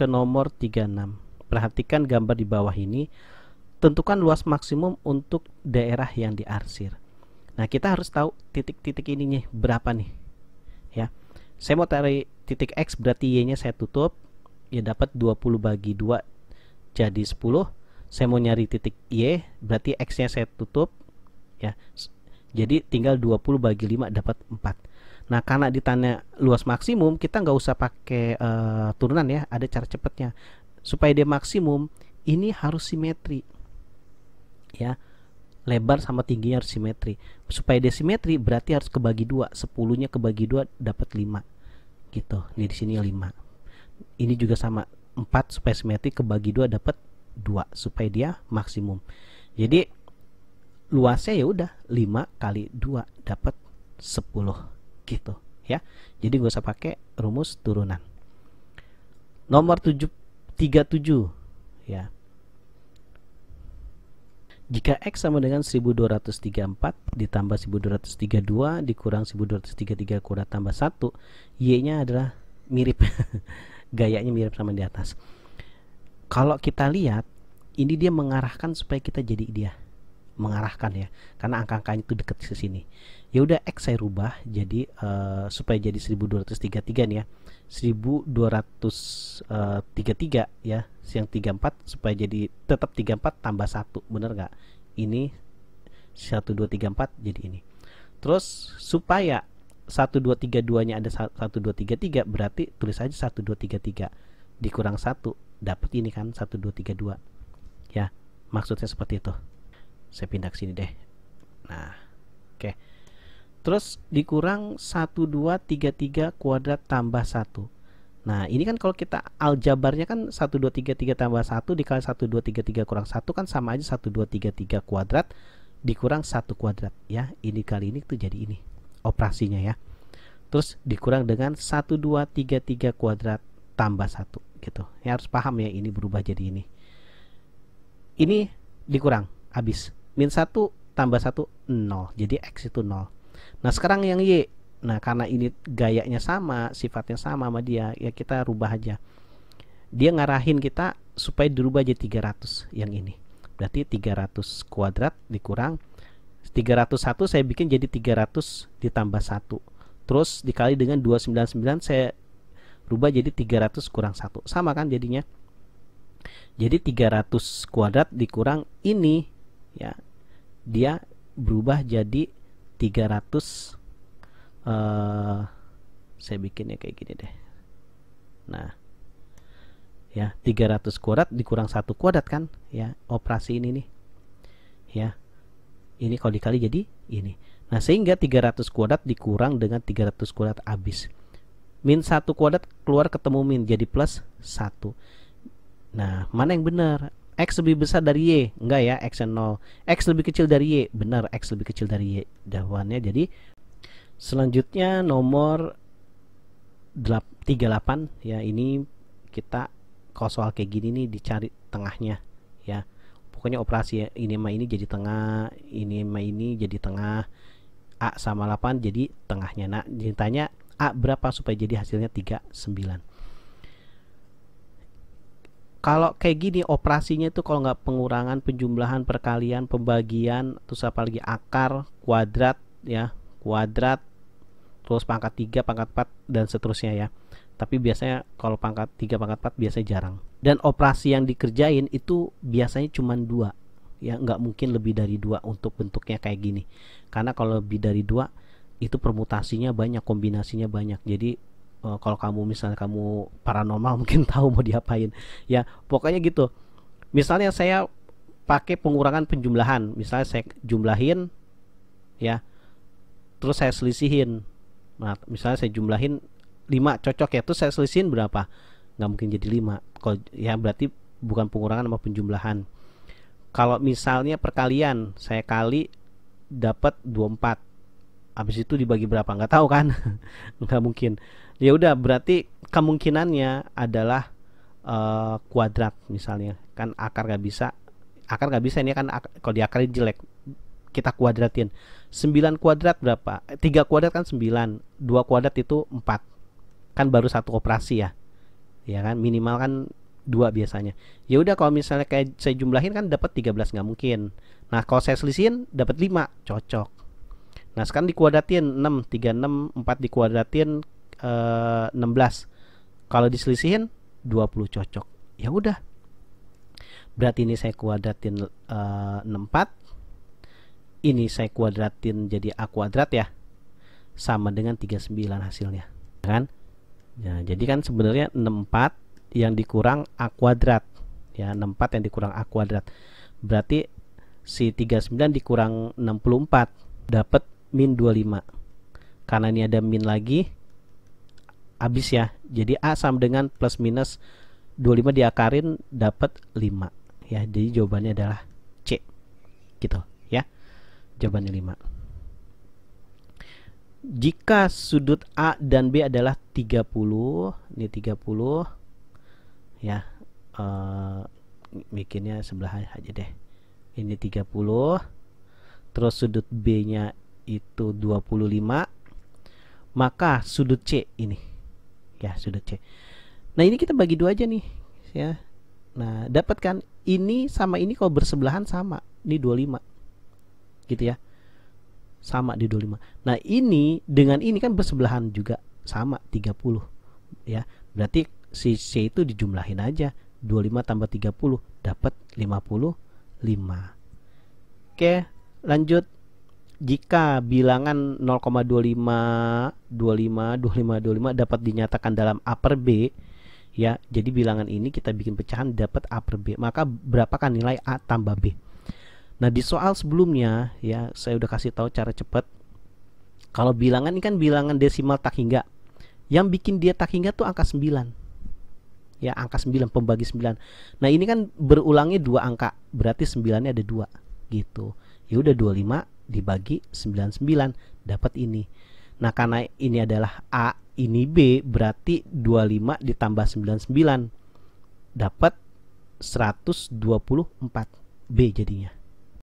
ke nomor 36. Perhatikan gambar di bawah ini. Tentukan luas maksimum untuk daerah yang diarsir. Nah, kita harus tahu titik-titik ininya berapa nih. Ya. Saya mau cari titik X, berarti Y-nya saya tutup. Ya, dapat 20 bagi 2 jadi 10. Saya mau nyari titik Y, berarti X-nya saya tutup. Ya. Jadi tinggal 20 bagi 5 dapat 4. Nah, karena ditanya luas maksimum, kita nggak usah pakai turunan ya, ada cara cepatnya. Supaya dia maksimum, ini harus simetri. Ya. Lebar sama tingginya harus simetri. Supaya dia simetri berarti harus kebagi 2. 10-nya kebagi 2 dapat 5. Gitu. Ini di sini 5. Ini juga sama. 4 supaya simetri kebagi 2 dapat 2 supaya dia maksimum. Jadi luasnya ya udah 5 kali 2 dapat 10 gitu ya. Jadi gak usah pakai rumus turunan. Nomor 37 ya. Jika X sama dengan 1234 ditambah 1232 dikurang 1233 kuadrat tambah 1, Y-nya adalah mirip. Gayanya mirip sama di atas. Kalau kita lihat, ini dia mengarahkan supaya kita jadi dia. Mengarahkan ya. Karena angka-angkanya itu dekat ke sini. Ya udah X saya rubah jadi supaya jadi 1233 nih ya. 1233 ya. Yang 34 supaya jadi tetap 34 tambah 1. Bener nggak? Ini 1234 jadi ini. Terus supaya 1232 nya ada 1233 berarti tulis aja 1233 dikurang 1 dapat ini kan 1232 ya, maksudnya seperti itu. Saya pindah ke sini deh. Nah, oke. Terus dikurang 1233 kuadrat tambah 1. Nah, ini kan kalau kita aljabarnya kan 1233 tambah 1 dikali 1233 kurang 1 kan sama aja 1233 kuadrat dikurang 1 kuadrat ya. Ini kali ini tuh jadi ini operasinya ya. Terus dikurang dengan 1233 kuadrat tambah 1 gitu. Ya harus paham ya, ini berubah jadi ini. Ini dikurang habis. Min 1 tambah 1 0. Jadi X itu 0. Nah, sekarang yang Y. Nah, karena ini gayanya sama, sifatnya sama sama dia, ya kita rubah aja. Dia ngarahin kita supaya dirubah jadi 300 yang ini. Berarti 300 kuadrat dikurang 301 saya bikin jadi 300 ditambah 1. Terus dikali dengan 299 saya rubah jadi 300 kurang 1. Sama kan jadinya? Jadi 300 kuadrat dikurang ini ya. Dia berubah jadi 300 saya bikinnya kayak gini deh. Nah, ya 300 kuadrat dikurang 1 kuadrat kan ya, operasi ini nih ya. Ini kalau dikali jadi ini. Nah, sehingga 300 kuadrat dikurang dengan 300 kuadrat habis. Min 1 kuadrat keluar ketemu min jadi plus 1. Nah, mana yang benar? X lebih besar dari Y? Enggak ya, X 0. X lebih kecil dari Y? Benar, X lebih kecil dari Y. Jawabannya jadi selanjutnya nomor 38 ya. Ini kita kalau soal kayak gini nih dicari tengahnya ya. Pokoknya operasi ya, ini sama ini jadi tengah, ini sama ini jadi tengah. A sama 8 jadi tengahnya. Nah, ditanya A berapa supaya jadi hasilnya 39. Kalau kayak gini operasinya itu kalau nggak pengurangan, penjumlahan, perkalian, pembagian, terus apa lagi akar, kuadrat ya, kuadrat, terus pangkat 3, pangkat 4 dan seterusnya ya. Tapi biasanya kalau pangkat 3, pangkat 4 biasanya jarang. Dan operasi yang dikerjain itu biasanya cuma 2 ya, nggak mungkin lebih dari 2 untuk bentuknya kayak gini. Karena kalau lebih dari 2 itu permutasinya banyak, kombinasinya banyak. Jadi kalau kamu misalnya kamu paranormal mungkin tahu mau diapain ya. Pokoknya gitu. Misalnya saya pakai pengurangan penjumlahan, misalnya saya jumlahin ya, terus saya selisihin. Nah, misalnya saya jumlahin 5 cocok ya, terus saya selisihin berapa? Nggak mungkin jadi 5. Kalau ya berarti bukan pengurangan sama penjumlahan. Kalau misalnya perkalian, saya kali dapat 24. Habis itu dibagi berapa? Nggak tahu kan? Nggak mungkin. Ya udah, berarti kemungkinannya adalah kuadrat misalnya. Kan akar nggak bisa. Akar nggak bisa ini kan kalau diakalin jelek. Kita kuadratin. 9 kuadrat berapa? 3 kuadrat kan 9. 2 kuadrat itu 4. Kan baru satu operasi ya. ya kan, minimal kan 2 biasanya. Ya udah kalau misalnya kayak saya jumlahin kan dapat 13 nggak mungkin. Nah kalau saya selisihin dapat 5 cocok. Nah sekarang dikuadratin 6, 36, 4 dikuadratin 16. Kalau diselisihin 20 cocok. Ya udah. Berarti ini saya kuadratin 64. Ini saya kuadratin jadi A kuadrat ya. Sama dengan 39 hasilnya. Kan? Nah, jadi kan sebenarnya 64 yang dikurang A kuadrat. Ya, 64 yang dikurang A kuadrat. Berarti si 39 dikurang 64 dapat min 25. Karena ini ada min lagi habis ya. Jadi A sama dengan plus minus 25 diakarin dapat 5. Ya, jadi jawabannya adalah C. Gitu ya. Jawabannya 5. Jika sudut A dan B adalah 30, ini 30 ya, bikinnya sebelah aja deh. Ini 30, terus sudut B nya itu 25, maka sudut C ini ya, sudut C. Nah ini kita bagi 2 aja nih ya. Nah dapat kan ini sama ini kalau bersebelahan sama, ini 25 gitu ya, sama di 25. Nah ini dengan ini kan bersebelahan juga sama 30 ya. Berarti si C itu dijumlahin aja, 25 tambah 30 dapat 55. Oke lanjut. Jika bilangan 0,25 dapat dinyatakan dalam A per B ya, jadi bilangan ini kita bikin pecahan dapat A per B, maka berapakah nilai A tambah B? Nah di soal sebelumnya ya saya udah kasih tahu cara cepat. Kalau bilangan ini kan bilangan desimal tak hingga, yang bikin dia tak hingga tuh angka 9 ya, angka 9 pembagi 9. Nah ini kan berulangnya 2 angka, berarti 9 nya ada 2 gitu. Ya udah 25 dibagi 99 dapat ini. Nah karena ini adalah A, ini B, berarti 25 ditambah 99 dapat 124 B jadinya.